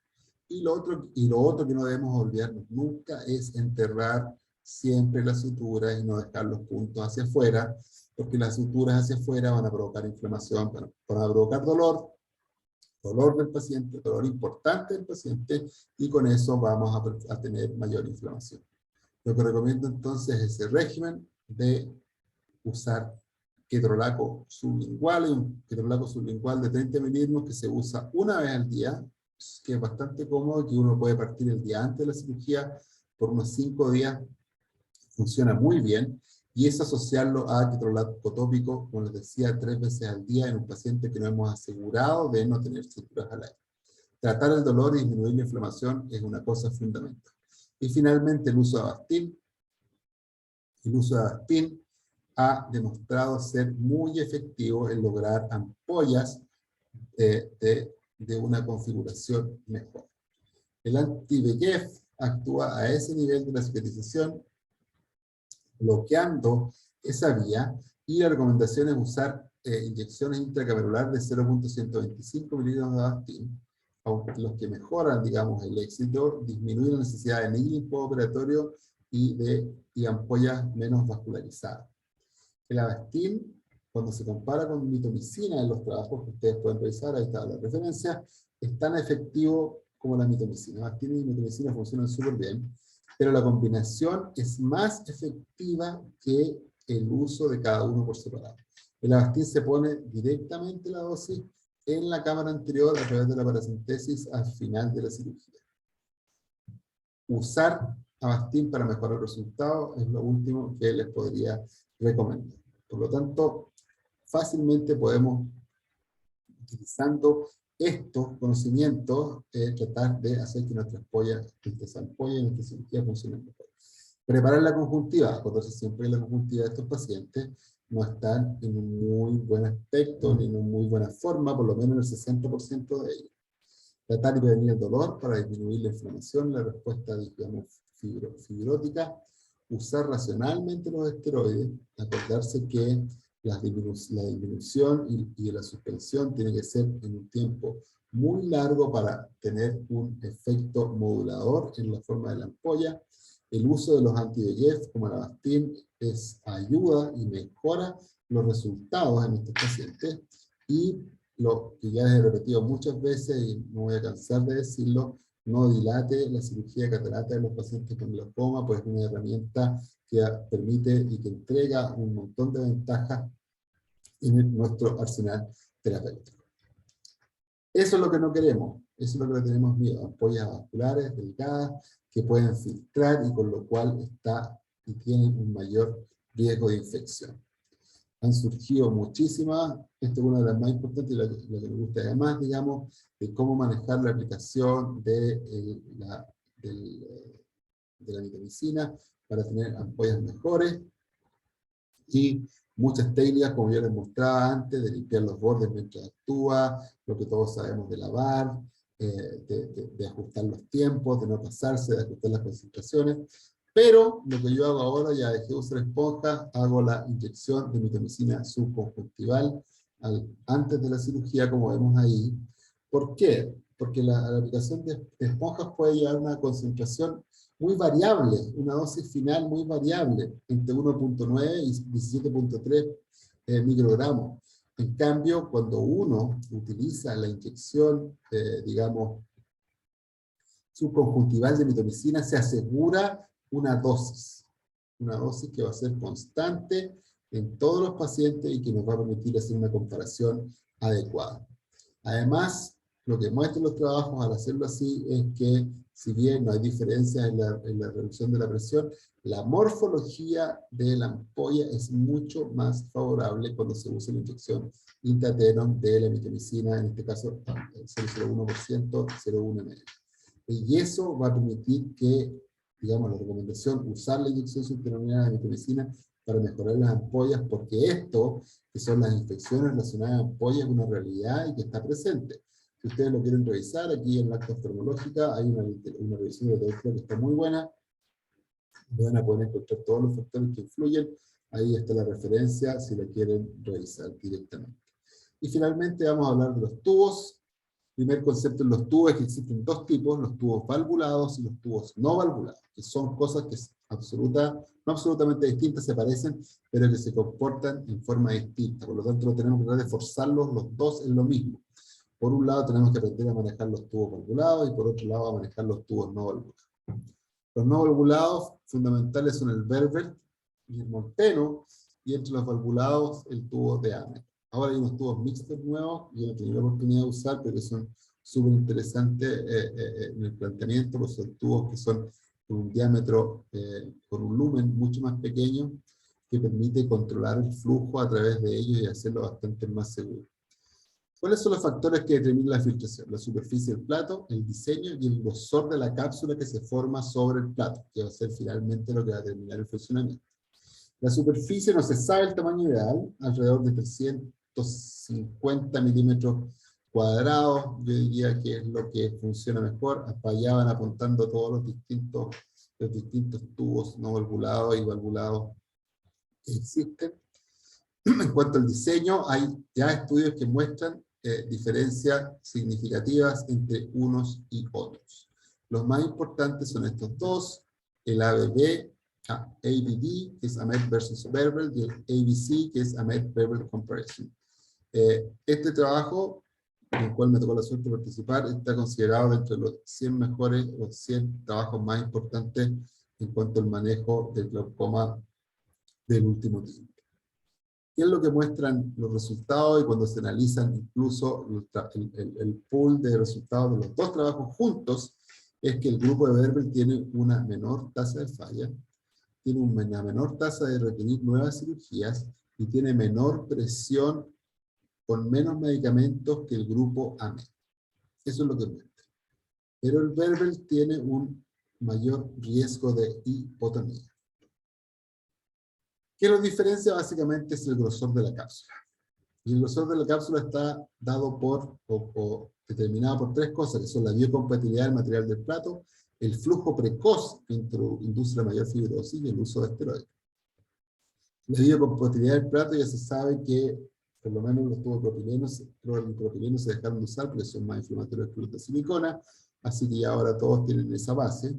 Y lo otro que no debemos olvidarnos nunca es enterrar siempre la sutura y no dejar los puntos hacia afuera, porque las suturas hacia afuera van a provocar inflamación, van a provocar dolor del paciente, dolor importante del paciente, y con eso vamos a tener mayor inflamación. Lo que recomiendo entonces es ese régimen de usar ketorolaco sublingual, un ketorolaco sublingual de 30 miligramos que se usa una vez al día, que es bastante cómodo, que uno puede partir el día antes de la cirugía, por unos 5 días, funciona muy bien, y es asociarlo a ketorolaco tópico, como les decía, 3 veces al día en un paciente que no hemos asegurado de no tener suturas al aire. Tratar el dolor y disminuir la inflamación es una cosa fundamental. Y finalmente el uso de Avastin. El uso de Avastin ha demostrado ser muy efectivo en lograr ampollas de una configuración mejor. El anti-VEGF actúa a ese nivel de la cicatrización, bloqueando esa vía, y la recomendación es usar inyecciones intracamerular de 0.125 miligramos de Avastin, aunque los que mejoran, digamos, el éxito, disminuyen la necesidad de needling postoperatorio y ampollas menos vascularizadas. El Avastin, cuando se compara con mitomicina en los trabajos que ustedes pueden revisar, ahí está la referencia, es tan efectivo como la mitomicina. Avastin y mitomicina funcionan súper bien, pero la combinación es más efectiva que el uso de cada uno por separado. El Avastin se pone directamente la dosis en la cámara anterior a través de la paracentesis al final de la cirugía. Usar Avastin para mejorar resultados es lo último que les podría recomendar. Por lo tanto, fácilmente podemos, utilizando estos conocimientos, tratar de hacer que nuestras ampollas y nuestra cirugía funcionen mejor. Preparar la conjuntiva, acordarse siempre que la conjuntiva de estos pacientes no están en un muy buen aspecto, ni en una muy buena forma, por lo menos el 60% de ellos. Tratar de prevenir el dolor para disminuir la inflamación, la respuesta, digamos, fibrótica. Usar racionalmente los esteroides, acordarse que la disminución y la suspensión tiene que ser en un tiempo muy largo para tener un efecto modulador en la forma de la ampolla. El uso de los anti-VEGF como el Avastin ayuda y mejora los resultados en estos pacientes. Y lo que ya he repetido muchas veces y no voy a cansar de decirlo, no dilate la cirugía de catarata de los pacientes con glaucoma, pues es una herramienta que permite y que entrega un montón de ventajas en nuestro arsenal terapéutico. Eso es lo que no queremos, eso es lo que le tenemos miedo, ampollas vasculares delicadas que pueden filtrar y con lo cual tienen un mayor riesgo de infección. Han surgido muchísimas, esta es una de las más importantes y la que me gusta además, digamos, de cómo manejar la aplicación de la mitomicina para tener ampollas mejores, y muchas técnicas, como yo les mostraba antes, de limpiar los bordes mientras actúa, lo que todos sabemos de lavar, de ajustar los tiempos, de no pasarse, de ajustar las concentraciones. Pero lo que yo hago ahora, ya dejé de usar esponja, hago la inyección de mitomicina subconjuntival antes de la cirugía, como vemos ahí. ¿Por qué? Porque la aplicación de esponjas puede llevar una concentración muy variable, una dosis final muy variable, entre 1.9 y 17.3 microgramos. En cambio, cuando uno utiliza la inyección, digamos, subconjuntival de mitomicina, se asegura una dosis que va a ser constante en todos los pacientes y que nos va a permitir hacer una comparación adecuada. Además, lo que muestran los trabajos al hacerlo así es que, si bien no hay diferencias en la reducción de la presión, la morfología de la ampolla es mucho más favorable cuando se usa la inyección intratenon de la mitomicina, en este caso 0,01%, 0,1 ml. Y eso va a permitir que, digamos, la recomendación, usar la inyección subterránea de mitomicina para mejorar las ampollas, porque esto, que son las infecciones relacionadas a ampollas, es una realidad y que está presente. Si ustedes lo quieren revisar, aquí en la acta oftalmológica hay una revisión de literatura que está muy buena, van a poder encontrar todos los factores que influyen, ahí está la referencia si la quieren revisar directamente. Y finalmente vamos a hablar de los tubos. Primer concepto en los tubos es que existen dos tipos, los tubos valvulados y los tubos no valvulados, que son cosas que no absolutamente distintas, se parecen, pero que se comportan en forma distinta. Por lo tanto, no tenemos que tratar de forzarlos los dos en lo mismo. Por un lado, tenemos que aprender a manejar los tubos valvulados y por otro lado, a manejar los tubos no valvulados. Los no valvulados fundamentales son el Ververt y el Molteno, y entre los valvulados, el tubo de Amet. Ahora hay unos tubos mixtos nuevos, yo no he tenido la oportunidad de usar, pero que son súper interesantes en el planteamiento, porque son tubos que son con un diámetro, con un lumen mucho más pequeño, que permite controlar el flujo a través de ellos y hacerlo bastante más seguro. ¿Cuáles son los factores que determinan la filtración? La superficie del plato, el diseño y el grosor de la cápsula que se forma sobre el plato, que va a ser finalmente lo que va a determinar el funcionamiento. La superficie no se sabe el tamaño ideal, alrededor de 350 milímetros cuadrados, yo diría que es lo que funciona mejor. Hasta allá van apuntando todos los distintos tubos no valvulados y valvulados que existen. En cuanto al diseño, hay ya estudios que muestran diferencias significativas entre unos y otros. Los más importantes son estos dos, el ABB, que es AMED versus Verbal, y el ABC, que es AMED Verbal Comparison. Este trabajo, en el cual me tocó la suerte de participar, está considerado entre los 100 mejores o 100 trabajos más importantes en cuanto al manejo del glaucoma del último tiempo. ¿Qué es lo que muestran los resultados? Y cuando se analizan incluso el pool de resultados de los dos trabajos juntos, es que el grupo de Verbal tiene una menor tasa de falla, tiene una menor tasa de requerir nuevas cirugías y tiene menor presión con menos medicamentos que el grupo AMED. Eso es lo que muestra. Pero el Verbal tiene un mayor riesgo de hipotonía. ¿Qué los diferencia? Básicamente es el grosor de la cápsula. Y el grosor de la cápsula está dado por, o determinado por tres cosas, que son la biocompatibilidad del material del plato, el flujo precoz que induce la mayor fibrosis y el uso de esteroides. La biocompatibilidad del plato ya se sabe que, por lo menos los tubos propilenos se dejaron de usar porque son más inflamatorios que los de silicona, así que ya ahora todos tienen esa base.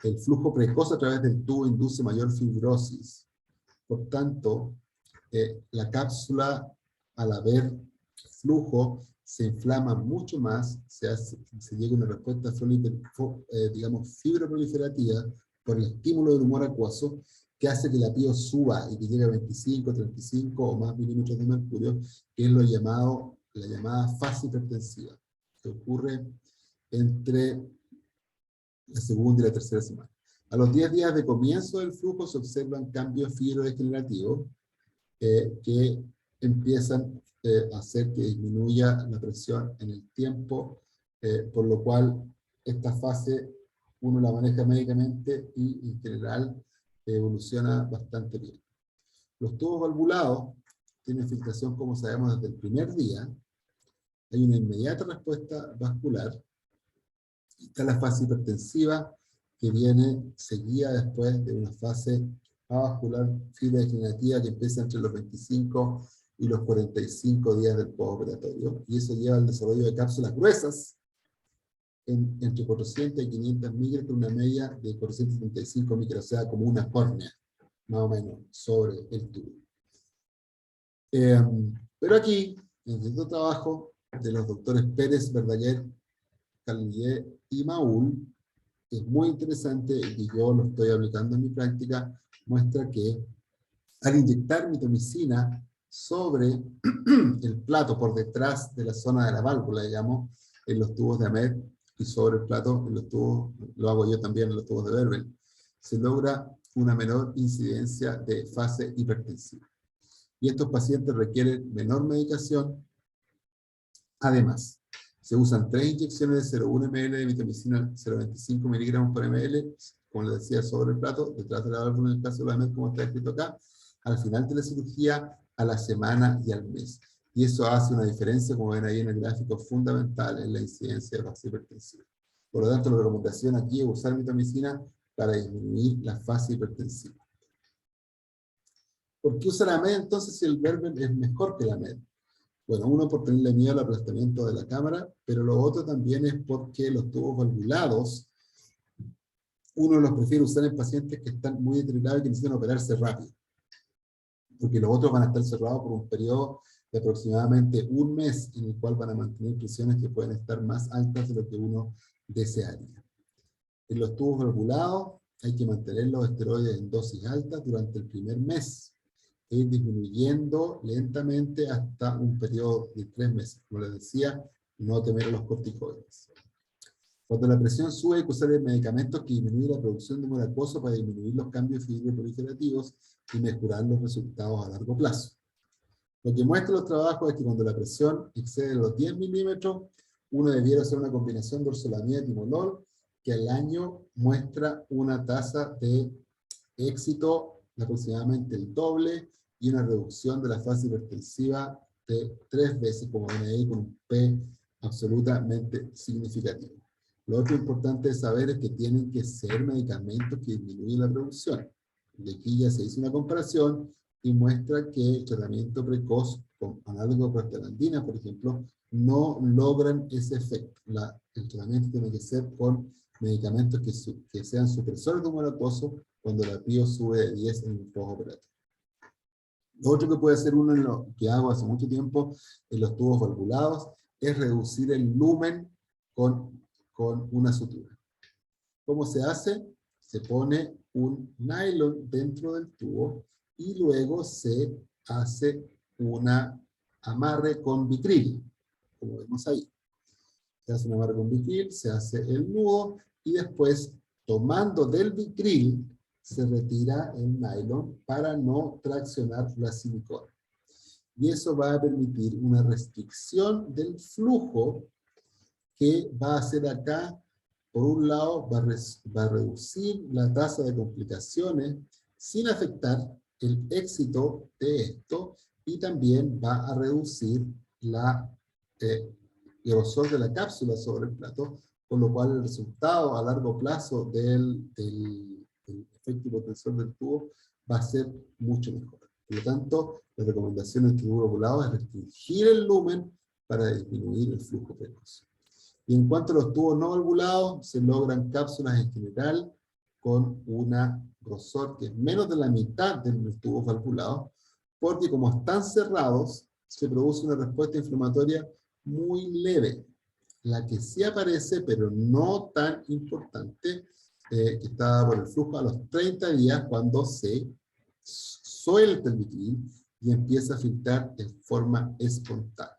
El flujo precoz a través del tubo induce mayor fibrosis. Por tanto, la cápsula, al haber flujo, se inflama mucho más, se llega a una respuesta digamos, fibroproliferativa por el estímulo del humor acuoso, que hace que la PIO suba y que llegue a 25, 35 o más milímetros de mercurio, que es la llamada fase hipertensiva, que ocurre entre la segunda y la tercera semana. A los 10 días de comienzo del flujo se observan cambios fibrodegenerativos que empiezan a hacer que disminuya la presión en el tiempo, por lo cual esta fase uno la maneja médicamente y en general evoluciona bastante bien. Los tubos valvulados tienen filtración, como sabemos, desde el primer día. Hay una inmediata respuesta vascular. Está la fase hipertensiva, que viene seguida después de una fase avascular fibrodegenerativa que empieza entre los 25 y los 45 días del postoperatorio, y eso lleva al desarrollo de cápsulas gruesas entre 400 y 500 micras, con una media de 475 micras, o sea, como una córnea, más o menos, sobre el tubo. Pero aquí, en este trabajo de los doctores Pérez, Verdaguer, Calvier y Maúl, que es muy interesante y que yo lo estoy aplicando en mi práctica, muestra que al inyectar mitomicina sobre el plato, por detrás de la zona de la válvula, digamos, en los tubos de AMED, y sobre el plato, en los tubos, lo hago yo también en los tubos de Verbal, se logra una menor incidencia de fase hipertensiva. Y estos pacientes requieren menor medicación. Además, se usan 3 inyecciones de 0,1 ml de mitomicina, 0,25 miligramos por ml, como les decía, sobre el plato, detrás de la válvula en el caso de la AMED, como está escrito acá, al final de la cirugía, a la semana y al mes. Y eso hace una diferencia, como ven ahí en el gráfico, fundamental en la incidencia de fase hipertensiva. Por lo tanto, la recomendación aquí es usar mitomicina para disminuir la fase hipertensiva. ¿Por qué usar la AMED entonces si el Verbal es mejor que la AMED? Bueno, uno por tenerle miedo al aplastamiento de la cámara, pero lo otro también es porque los tubos valvulados, uno los prefiere usar en pacientes que están muy deteriorados y que necesitan operarse rápido, porque los otros van a estar cerrados por un periodo de aproximadamente un mes, en el cual van a mantener presiones que pueden estar más altas de lo que uno desearía. En los tubos valvulados hay que mantener los esteroides en dosis altas durante el primer mes, e ir disminuyendo lentamente hasta un periodo de 3 meses. Como les decía, no temer a los corticoides. Cuando la presión sube, hay que usar medicamentos que disminuyen la producción de humor acuoso para disminuir los cambios fibroproliferativos y mejorar los resultados a largo plazo. Lo que muestran los trabajos es que cuando la presión excede los 10 milímetros, uno debiera hacer una combinación de orsolamida y timolol, que al año muestra una tasa de éxito de aproximadamente el doble y una reducción de la fase hipertensiva de 3 veces, como ven ahí, con un P absolutamente significativo. Lo otro importante de saber es que tienen que ser medicamentos que disminuyen la producción. Y aquí ya se hizo una comparación y muestra que el tratamiento precoz con análogo de prostaglandina, por ejemplo, no logran ese efecto. El tratamiento tiene que ser con medicamentos que sean supresores de humor acuoso cuando la PIO sube de 10 en el postoperatorio. Lo otro que puede hacer uno, en lo que hago hace mucho tiempo en los tubos valvulados, es reducir el lumen con una sutura. ¿Cómo se hace? Se pone un nylon dentro del tubo y luego se hace una amarre con vitril, como vemos ahí. Se hace un amarre con vitril, se hace el nudo y después, tomando del vitril, se retira el nylon para no traccionar la silicona. Y eso va a permitir una restricción del flujo que va a hacer acá. Por un lado, va a reducir la tasa de complicaciones sin afectar el éxito de esto, y también va a reducir el grosor de la cápsula sobre el plato, con lo cual el resultado a largo plazo del efecto hipotensor del tubo va a ser mucho mejor. Por lo tanto, la recomendación del tubo valvulado es restringir el lumen para disminuir el flujo precoz. Y en cuanto a los tubos no valvulados, se logran cápsulas en general con una grosor que es menos de la mitad de los tubos valvulados, porque como están cerrados, se produce una respuesta inflamatoria muy leve. La que sí aparece, pero no tan importante, que está por el flujo a los 30 días, cuando se suelta el vitril y empieza a filtrar de forma espontánea.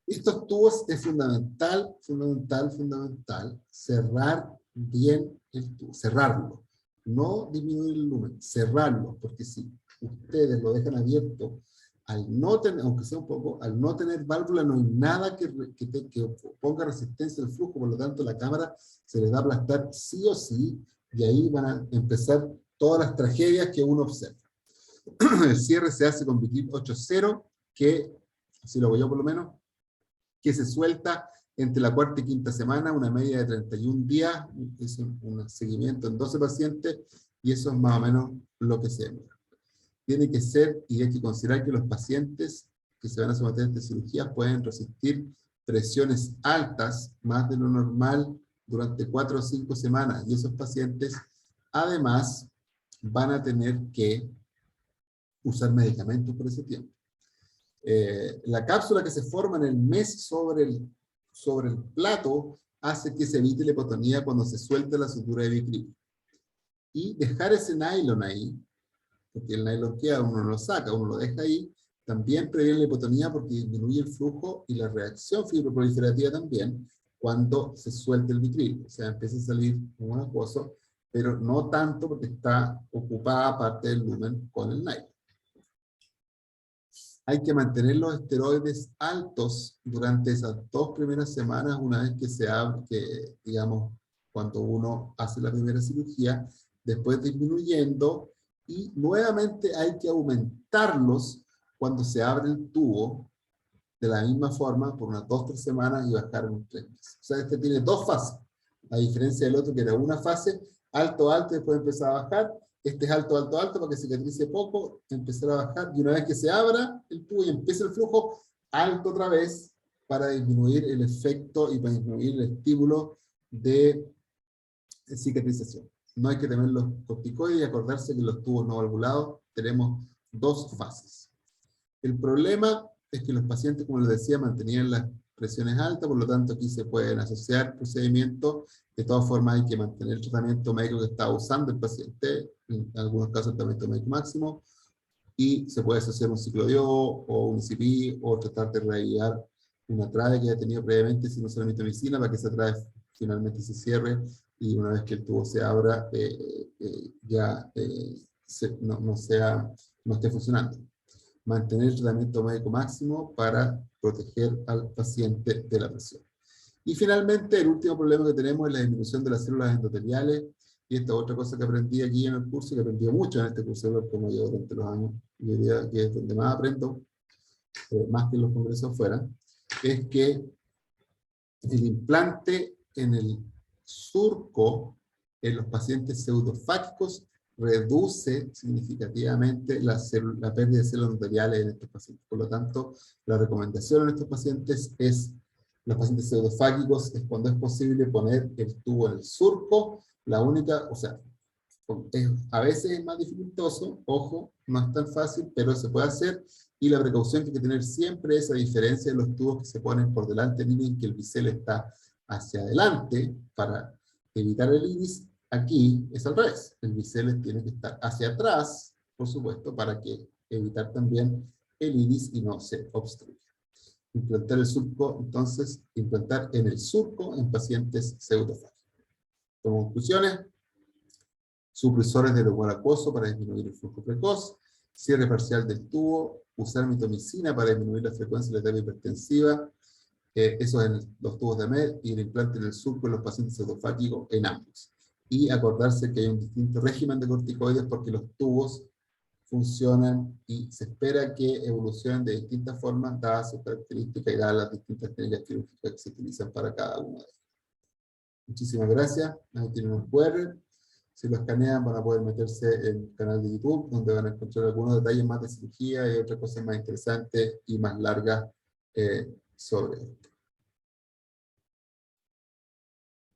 Estos tubos es fundamental cerrar bien el tubo, cerrarlo. No disminuir el lumen, cerrarlo, porque si ustedes lo dejan abierto, al no tener, aunque sea un poco, al no tener válvula no hay nada que ponga resistencia al flujo, por lo tanto la cámara se les va a aplastar sí o sí, y ahí van a empezar todas las tragedias que uno observa. El cierre se hace con vitril 8.0, que, así lo hago yo por lo menos, que se suelta entre la cuarta y quinta semana, una media de 31 días, es un seguimiento en 12 pacientes, y eso es más o menos lo que se demora. Tiene que ser, y hay que considerar que los pacientes que se van a someter a esta cirugía pueden resistir presiones altas, más de lo normal, durante 4 o 5 semanas, y esos pacientes, además, van a tener que usar medicamentos por ese tiempo. La cápsula que se forma en el mes sobre el plato hace que se evite la hipotonía cuando se suelta la sutura de vitril. Y dejar ese nylon ahí, porque el nylon queda, uno no lo saca, uno lo deja ahí, también previene la hipotonía porque disminuye el flujo y la reacción fibroproliferativa también cuando se suelta el vitril. O sea, empieza a salir un acuoso, pero no tanto porque está ocupada parte del lumen con el nylon. Hay que mantener los esteroides altos durante esas 2 primeras semanas, una vez que se abre, digamos, cuando uno hace la primera cirugía, después disminuyendo, y nuevamente hay que aumentarlos cuando se abre el tubo, de la misma forma, por unas 2 o 3 semanas y bajar en 3 meses. O sea, este tiene 2 fases, a diferencia del otro que era una fase, alto, alto, y después empezar a bajar. Este es alto, alto, alto, para que cicatrice poco, empezar a bajar, y una vez que se abra el tubo y empiece el flujo, alto otra vez, para disminuir el efecto y para disminuir el estímulo de cicatrización. No hay que tener los corticoides y acordarse que en los tubos no valvulados tenemos 2 fases. El problema es que los pacientes, como les decía, mantenían las presiones altas, por lo tanto aquí se pueden asociar procedimientos. De todas formas hay que mantener el tratamiento médico que está usando el paciente, en algunos casos el tratamiento médico máximo, y se puede asociar un ciclodio o un ICP, o tratar de reavivar una trave que haya tenido previamente sin usar mitomicina, para que esa trave finalmente se cierre, y una vez que el tubo se abra, no esté funcionando. Mantener el tratamiento médico máximo para proteger al paciente de la presión. Y finalmente, el último problema que tenemos es la disminución de las células endoteliales, y esta otra cosa que aprendí aquí en el curso, que aprendí mucho en este curso, como yo durante los años, y diría que es donde más aprendo, más que en los congresos afuera, es que el implante en el surco, en los pacientes pseudofágicos, reduce significativamente la pérdida de células endoteliales en estos pacientes. Por lo tanto, la recomendación en estos pacientes es, los pacientes pseudofágicos, es cuando es posible poner el tubo en el surco, la única, o sea, a veces es más dificultoso, ojo, no es tan fácil, pero se puede hacer, y la precaución que hay que tener siempre es, a diferencia de los tubos que se ponen por delante del iris, que el bisel está hacia adelante para evitar el iris, aquí es al revés, el bisel tiene que estar hacia atrás, por supuesto, para que evitar también el iris y no se obstruya. Implantar el surco, entonces, implantar en el surco en pacientes pseudofágicos. Como conclusiones, supresores del lugar acuoso para disminuir el flujo precoz, cierre parcial del tubo, usar mitomicina para disminuir la frecuencia de la etapa hipertensiva, eso en los tubos de MED, y el implante en el surco en los pacientes pseudofágicos en ambos. Y acordarse que hay un distinto régimen de corticoides porque los tubos funcionan y se espera que evolucionen de distintas formas dadas sus características y dadas las distintas técnicas quirúrgicas que se utilizan para cada una de ellas. Muchísimas gracias. Ahí tienen un QR. Si lo escanean van a poder meterse en el canal de YouTube, donde van a encontrar algunos detalles más de cirugía y otras cosas más interesantes y más largas sobre esto.